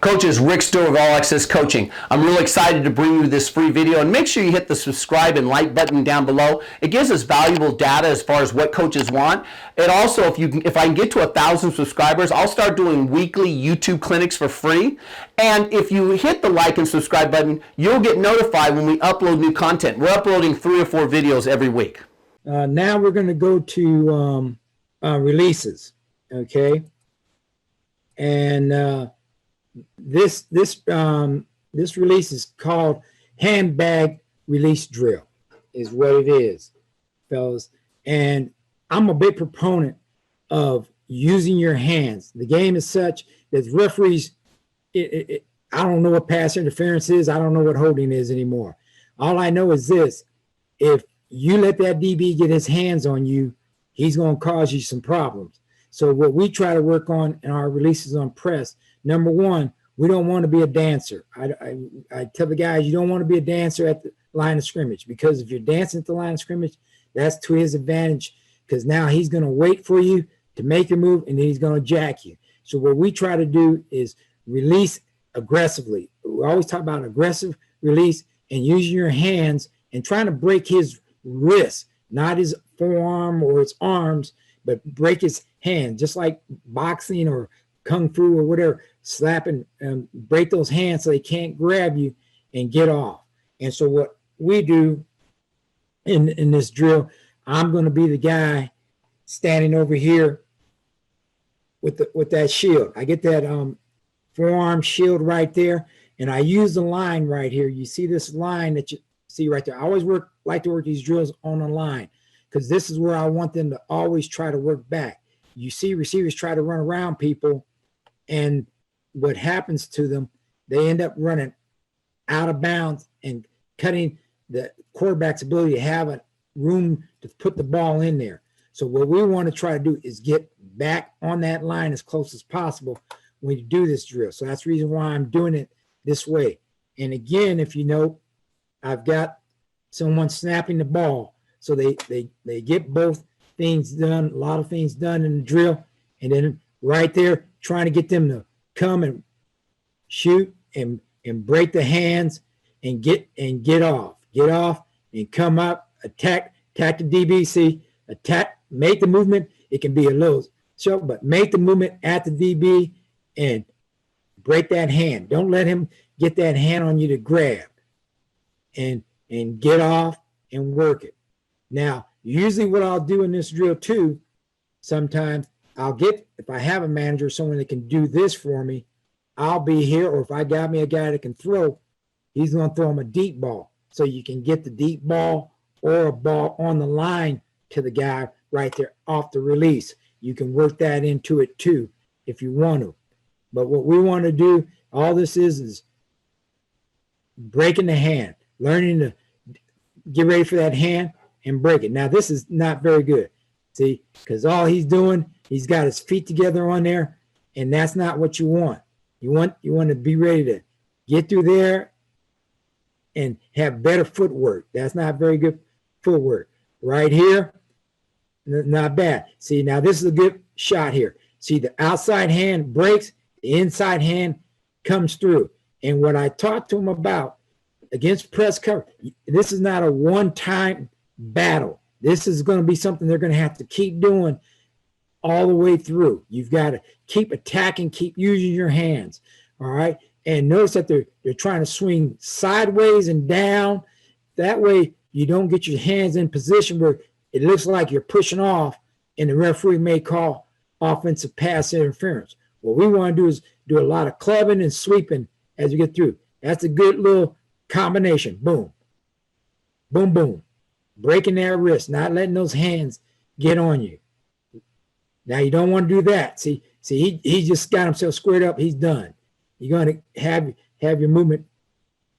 Coaches, Rick Stewart of All Access Coaching. I'm really excited to bring you this free video, and make sure you hit the subscribe and like button down below. It gives us valuable data as far as what coaches want. And also, if I can get to 1,000 subscribers, I'll start doing weekly YouTube clinics for free. And if you hit the like and subscribe button, you'll get notified when we upload new content. We're uploading 3 or 4 videos every week. Now we're going to go to releases, okay? And this release is called Handbag Release Drill, is what it is, fellas. And I'm a big proponent of using your hands. The game is such that referees, I don't know what pass interference is. I don't know what holding is anymore. All I know is this: if you let that DB get his hands on you, he's going to cause you some problems. So what we try to work on in our releases on press, number one, we don't want to be a dancer. I tell the guys, you don't want to be a dancer at the line of scrimmage, because if you're dancing at the line of scrimmage, that's to his advantage, because now he's going to wait for you to make your move, and then he's going to jack you. So what we try to do is release aggressively. We always talk about aggressive release and using your hands and trying to break his wrist, not his forearm or his arms, but break his hand, just like boxing or kung fu or whatever. Slap and break those hands so they can't grab you and get off. And so what we do in this drill, I'm going to be the guy standing over here with that shield. I get that forearm shield right there, and I use the line right here. You see this line that you see right there. I always like to work these drills on a line, because this is where I want them to always try to work back. You see receivers try to run around people, and what happens to them, they end up running out of bounds and cutting the quarterback's ability to have a room to put the ball in there. So what we want to try to do is get back on that line as close as possible when you do this drill. So that's the reason why I'm doing it this way. And again, if you know, I've got someone snapping the ball. So they get both things done, a lot of things done in the drill, and then right there trying to get them to come and shoot and break the hands and get off and come up, attack the DB. Attack, make the movement. It can be a little short, but make the movement at the DB and break that hand. Don't let him get that hand on you to grab, and get off and work it. Now, usually what I'll do in this drill too, sometimes I'll get, if I have a manager or someone that can do this for me, I'll be here, or if I got me a guy that can throw, he's going to throw him a deep ball. So you can get the deep ball or a ball on the line to the guy right there off the release. You can work that into it too if you want to. But what we want to do, all this is breaking the hand, learning to get ready for that hand and break it. Now, this is not very good, see, because all he's doing, he's got his feet together on there, and that's not what you want. You want to be ready to get through there and have better footwork. That's not very good footwork. Right here, not bad. See, now this is a good shot here. See, the outside hand breaks, the inside hand comes through. And what I talked to him about against press cover, this is not a one-time battle. This is going to be something they're going to have to keep doing all the way through. You've got to keep attacking, keep using your hands, all right? And notice that they're trying to swing sideways and down. That way you don't get your hands in position where it looks like you're pushing off and the referee may call offensive pass interference. What we want to do is do a lot of clubbing and sweeping as you get through. That's a good little combination. Boom, boom, boom. Breaking their wrist, not letting those hands get on you. Now, you don't want to do that. See, he just got himself squared up. He's done. You're going to have your movement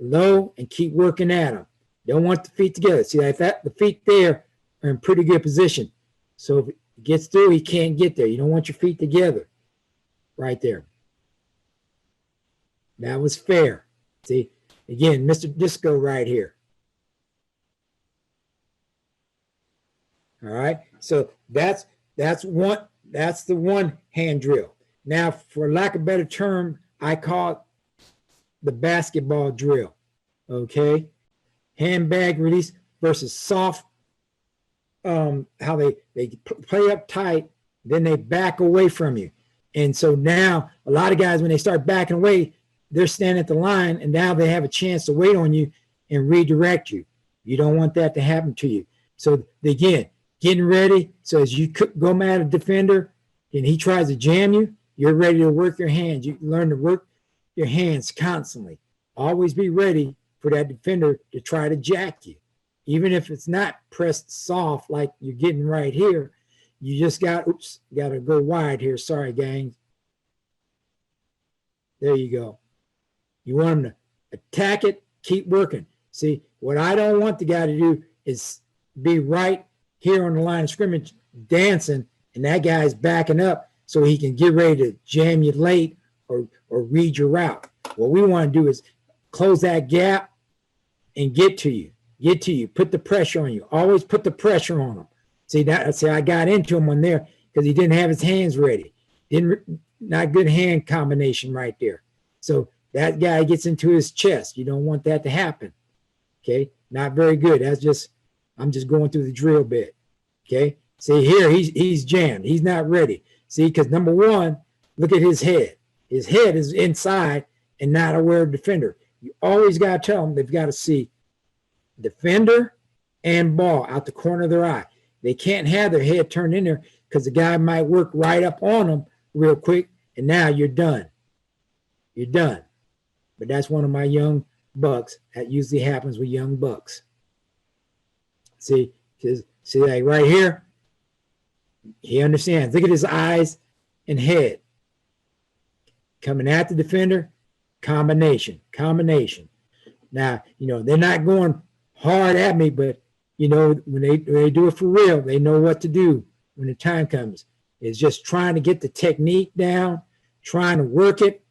low and keep working at him. Don't want the feet together. See, the feet there are in pretty good position. So if it gets through, he can't get there. You don't want your feet together right there. That was fair. See, again, Mr. Disco right here. All right. So that's the one hand drill. Now, for lack of a better term, I call it the basketball drill. Okay, handbag release versus soft. How they play up tight, then they back away from you, and so now a lot of guys, when they start backing away, they're standing at the line, and now they have a chance to wait on you and redirect you. You don't want that to happen to you. So again, getting ready. So as you go at a defender and he tries to jam you, you're ready to work your hands. You learn to work your hands constantly. Always be ready for that defender to try to jack you. Even if it's not pressed soft like you're getting right here, you just got to go wide here. Sorry, gang. There you go. You want them to attack it, keep working. See, what I don't want the guy to do is be right here on the line of scrimmage dancing, and that guy's backing up so he can get ready to jam you late or read your route. What we want to do is close that gap and get to you. Put the pressure on you. Always put the pressure on him. See, I got into him on there because he didn't have his hands ready. Not good hand combination right there. So that guy gets into his chest. You don't want that to happen. Okay, not very good. I'm just going through the drill bit. Okay, see here, he's jammed. He's not ready. See, because number one, look at his head. His head is inside and not aware of defender. You always got to tell them they've got to see defender and ball out the corner of their eye. They can't have their head turned in there because the guy might work right up on them real quick, and now you're done. You're done. But that's one of my young bucks. That usually happens with young bucks. See, like right here, he understands. Look at his eyes and head. Coming at the defender, combination. Now, they're not going hard at me, but when they do it for real, they know what to do when the time comes. It's just trying to get the technique down, trying to work it,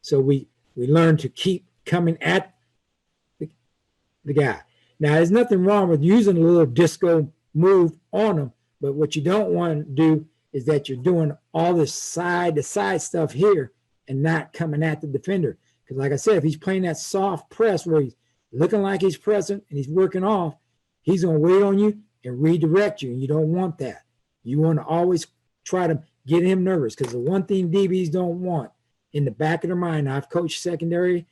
so we learn to keep coming at the guy. Now, there's nothing wrong with using a little disco move on them, but what you don't want to do is that you're doing all this side stuff here and not coming at the defender. Because like I said, if he's playing that soft press where he's looking like he's pressing and he's working off, he's going to wait on you and redirect you, and you don't want that. You want to always try to get him nervous, because the one thing DBs don't want in the back of their mind, I've coached secondary,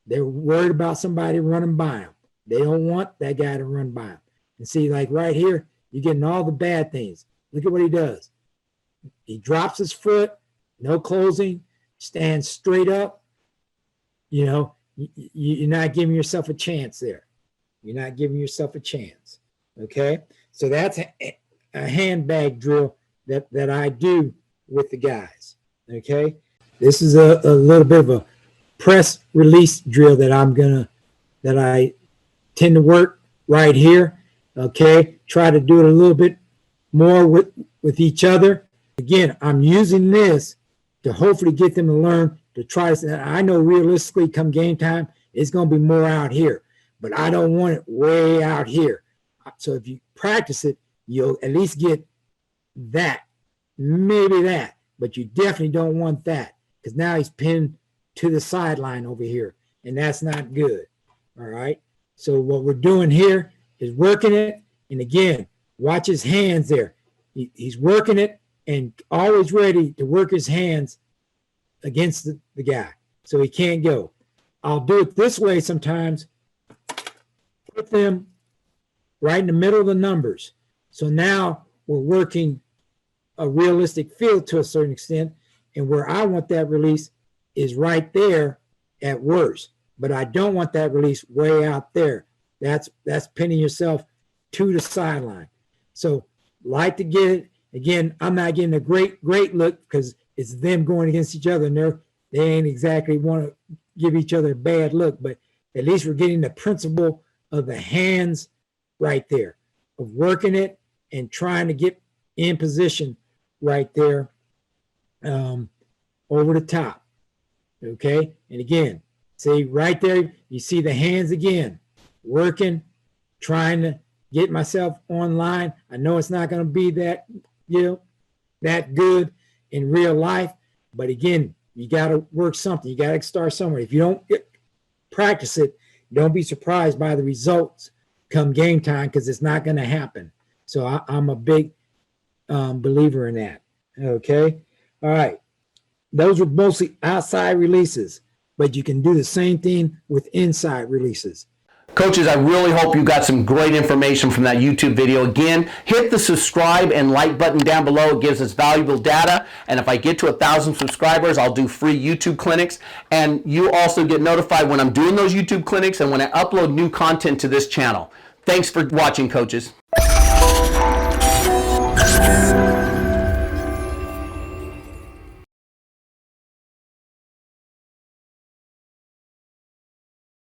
they're worried about somebody running by them. They don't want that guy to run by them. And see, like right here, you're getting all the bad things. Look at what he does. He drops his foot, no closing, stands straight up. You're not giving yourself a chance there. You're not giving yourself a chance. Okay? So that's a handbag drill that I do with the guys. Okay? This is a little bit of a press release drill that I tend to work right here. Okay? Try to do it a little bit more with each other. Again, I'm using this to hopefully get them to learn to try to. I know realistically come game time, it's going to be more out here, but I don't want it way out here. So if you practice it, you'll at least get that, maybe that, but you definitely don't want that, because now he's pinned to the sideline over here, and that's not good. All right. So what we're doing here is working it. And again, watch his hands there. He's working it and always ready to work his hands against the guy, so he can't go. I'll do it this way sometimes. Put them right in the middle of the numbers. So now we're working a realistic field to a certain extent, and where I want that release is right there at worst, but I don't want that release way out there. That's pinning yourself to the sideline. So like to get it. Again, I'm not getting a great look because it's them going against each other, and they ain't exactly want to give each other a bad look, but at least we're getting the principle of the hands right there, of working it and trying to get in position right there over the top. Okay? And again, see right there, you see the hands again, working, trying to get myself online. I know it's not going to be that good in real life, but again, You got to work something. You got to start somewhere. If you don't practice it, don't be surprised by the results come game time, because it's not going to happen. So I'm a big believer in that. Okay. All right. Those were mostly outside releases, but you can do the same thing with inside releases. Coaches, I really hope you got some great information from that YouTube video. Again, hit the subscribe and like button down below. It gives us valuable data. And if I get to 1,000 subscribers, I'll do free YouTube clinics. And you also get notified when I'm doing those YouTube clinics and when I upload new content to this channel. Thanks for watching, coaches.